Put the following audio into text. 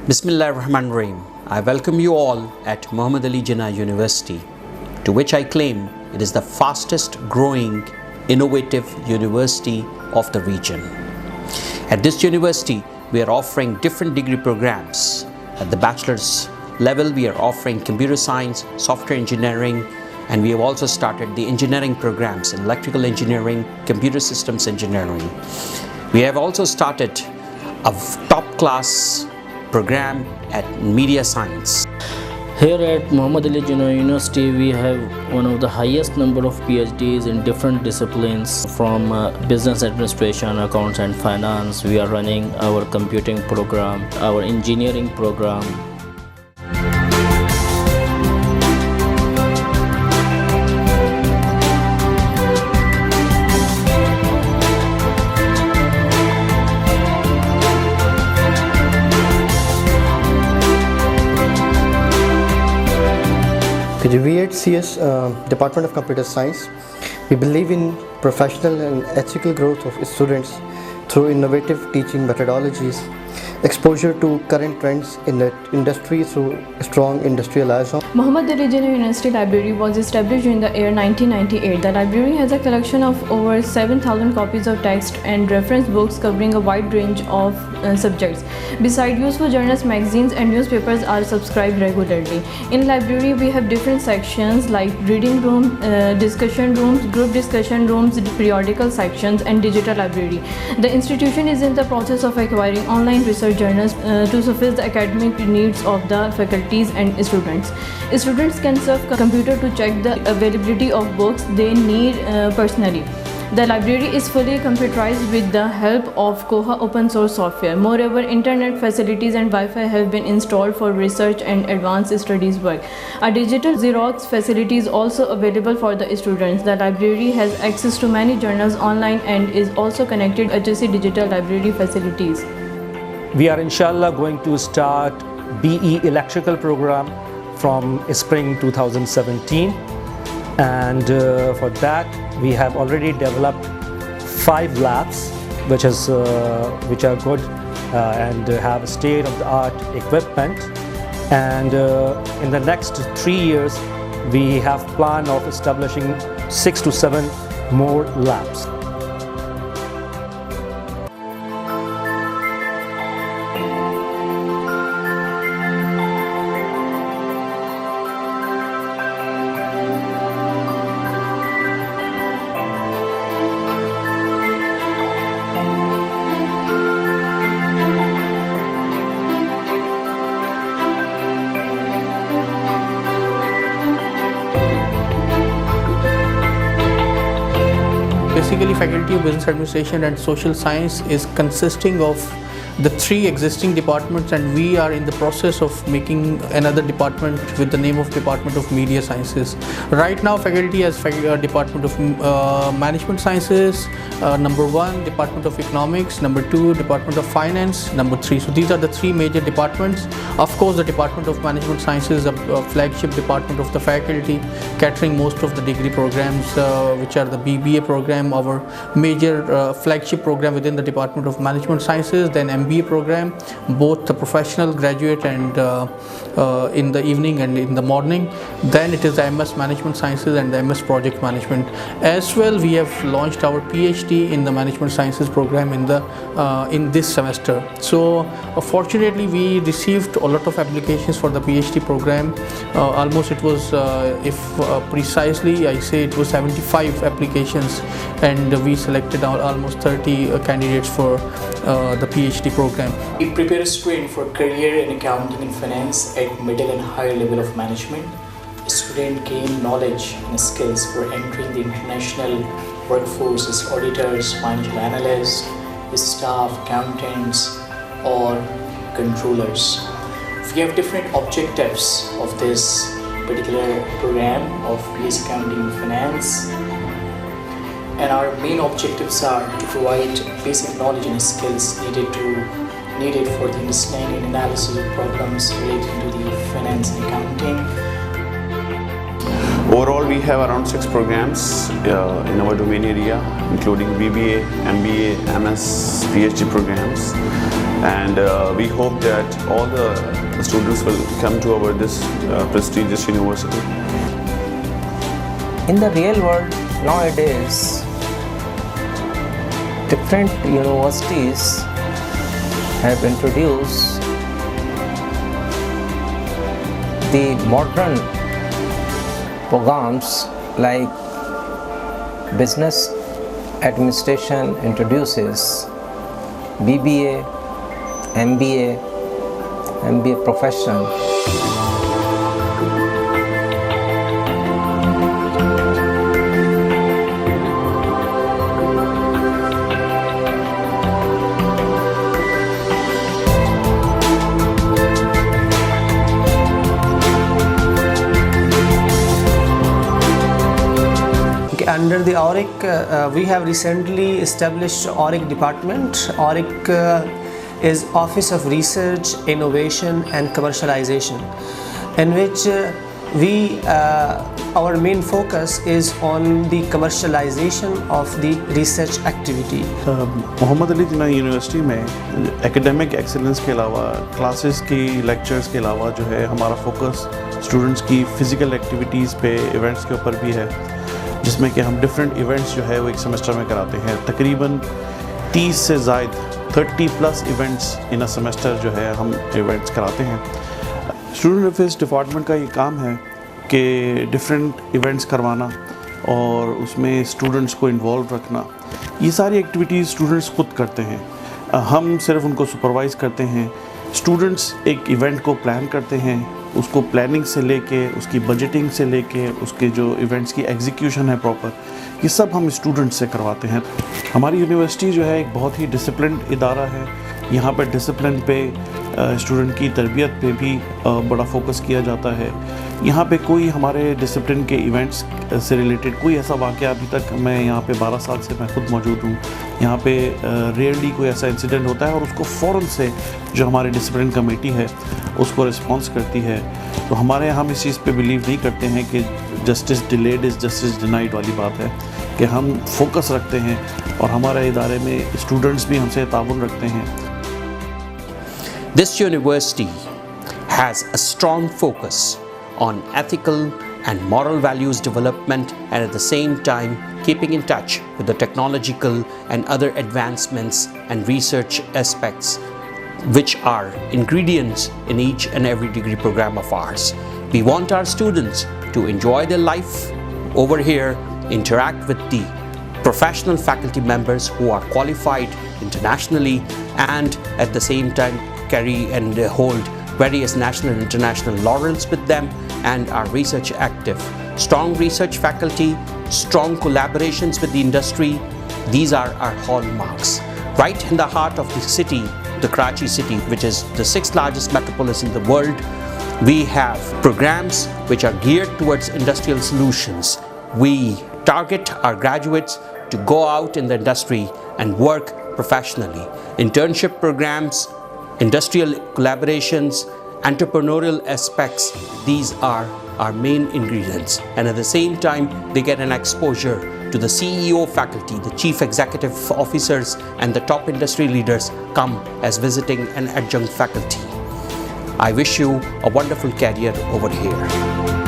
Bismillah ar-Rahman ar-Rahim. I welcome you all at Muhammad Ali Jinnah University, to which I claim it is the fastest growing innovative university of the region. At this university, we are offering different degree programs. At the bachelor's level, we are offering computer science, software engineering, and we have also started the engineering programs in electrical engineering, computer systems engineering. We have also started a top-class program at media science. Here at Muhammad Ali Jinnah University, we have one of the highest number of PhDs in different disciplines, from business administration, accounts and finance. We are running our computing program, our engineering program. We at CS Department of Computer Science, we believe in professional and ethical growth of students through innovative teaching methodologies, exposure to current trends in the industry through strong industrial liaison. Muhammad Ali Jinnah University Library was established in the year 1998. The library has a collection of over 7,000 copies of text and reference books covering a wide range of subjects. Besides, useful journals, magazines and newspapers are subscribed regularly. In library, we have different sections like reading room, discussion rooms, group discussion rooms, periodical sections and digital library. The institution is in the process of acquiring online research journals to suffice the academic needs of the faculties and students. Students can surf a computer to check the availability of books they need personally. The library is fully computerized with the help of Koha open source software. Moreover, internet facilities and Wi-Fi have been installed for research and advanced studies work. A digital Xerox facility is also available for the students. The library has access to many journals online and is also connected to HSC digital library facilities. We are inshallah going to start BE electrical program from spring 2017, and for that we have already developed 5 labs which are good and have state-of-the-art equipment, and in the next 3 years we have plan of establishing 6 to 7 more labs. Basically, Faculty of Business Administration and Social Science is consisting of the 3 existing departments, and we are in the process of making another department with the name of Department of Media Sciences. Right now, faculty has Department of Management Sciences, number 1, Department of Economics, number 2, Department of Finance, number 3. So these are the 3 major departments. Of course, the Department of Management Sciences is a flagship department of the faculty, catering most of the degree programs, which are the BBA program, our major flagship program within the Department of Management Sciences, then MBA program, both the professional, graduate and in the evening and in the morning. Then it is the MS Management Sciences and the MS Project Management. As well, we have launched our PhD in the Management Sciences program in this semester. So fortunately, we received a lot of applications for the PhD program. Almost it was, if precisely I say, it was 75 applications, and we selected almost 30 candidates for the PhD program. We prepare a student for career in accounting and finance at middle and higher level of management. A student gain knowledge and skills for entering the international workforce as auditors, financial analysts, staff, accountants or controllers. We have different objectives of this particular program of BS Accounting and Finance, and our main objectives are to provide basic knowledge and skills needed for the understanding and analysis of problems relating to the finance and accounting. Overall, we have around 6 programs in our domain area, including BBA, MBA, MS, PhD programs, and we hope that all the students will come to our this prestigious university. In the real world nowadays, different universities have introduced the modern programs like business administration introduces BBA, MBA, MBA professional. Under the AURIC, we have recently established AURIC department. AURIC is Office of Research, Innovation and Commercialization, in which our main focus is on the commercialization of the research activity. Mohammad Ali Jinnah university में academic excellence के अलावा classes की lectures के अलावा जो है हमारा focus students की फ़िज़िकल एक्टिविटीज़ पे इवेंट्स के ऊपर भी है, जिसमें कि हम डिफरेंट इवेंट्स जो है वो एक सेमेस्टर में कराते हैं। तकरीबन 30 से ज़ायद 30+ इवेंट्स इन अ सेमेस्टर जो है हम इवेंट्स कराते हैं। स्टूडेंट अफेयर्स डिपार्टमेंट का ये काम है कि डिफरेंट इवेंट्स करवाना और उसमें स्टूडेंट्स को इन्वॉल्व रखना। ये सारी एक्टिविटीज़ स्टूडेंट्स खुद करते हैं, हम सिर्फ उनको सुपरवाइज़ करते हैं। स्टूडेंट्स एक इवेंट को प्लान करते हैं, उसको प्लानिंग से लेके उसकी बजटिंग से लेके उसके जो इवेंट्स की एग्जीक्यूशन है प्रॉपर, ये सब हम स्टूडेंट्स से करवाते हैं। हमारी यूनिवर्सिटी जो है एक बहुत ही डिसिप्लिन्ड इदारा है। यहाँ पर डिसिप्लिन पे स्टूडेंट की तरबियत पे भी बड़ा फोकस किया जाता है। यहाँ पे कोई हमारे डिसिप्लिन के इवेंट्स से रिलेटेड कोई ऐसा वाक़या अभी तक, मैं यहाँ पे 12 साल से मैं खुद मौजूद हूँ, यहाँ पे रेयरली कोई ऐसा इंसिडेंट होता है और उसको फ़ौरन से जो हमारे डिसिप्लिन कमेटी है उसको रिस्पॉन्स करती है। तो हमारे यहाँ हम इस चीज़ पे बिलीव नहीं करते हैं कि justice delayed is justice denied वाली बात है, कि हम फोकस रखते हैं और हमारे इदारे में स्टूडेंट्स भी हमसे ताउन रखते हैं। This university has a strong focus on ethical and moral values development, and at the same time keeping in touch with the technological and other advancements and research aspects which are ingredients in each and every degree program of ours. We want our students to enjoy their life over here, interact with the professional faculty members who are qualified internationally, and at the same time carry and hold various national and international laurels with them, and are research active. Strong research faculty, strong collaborations with the industry, these are our hallmarks. Right in the heart of the city, the Karachi city, which is the 6th largest metropolis in the world, we have programs which are geared towards industrial solutions. We target our graduates to go out in the industry and work professionally. Internship programs, industrial collaborations, entrepreneurial aspects, these are our main ingredients, and at the same time they get an exposure to the CEO faculty, the chief executive officers and the top industry leaders come as visiting and adjunct faculty. I wish you a wonderful career over here.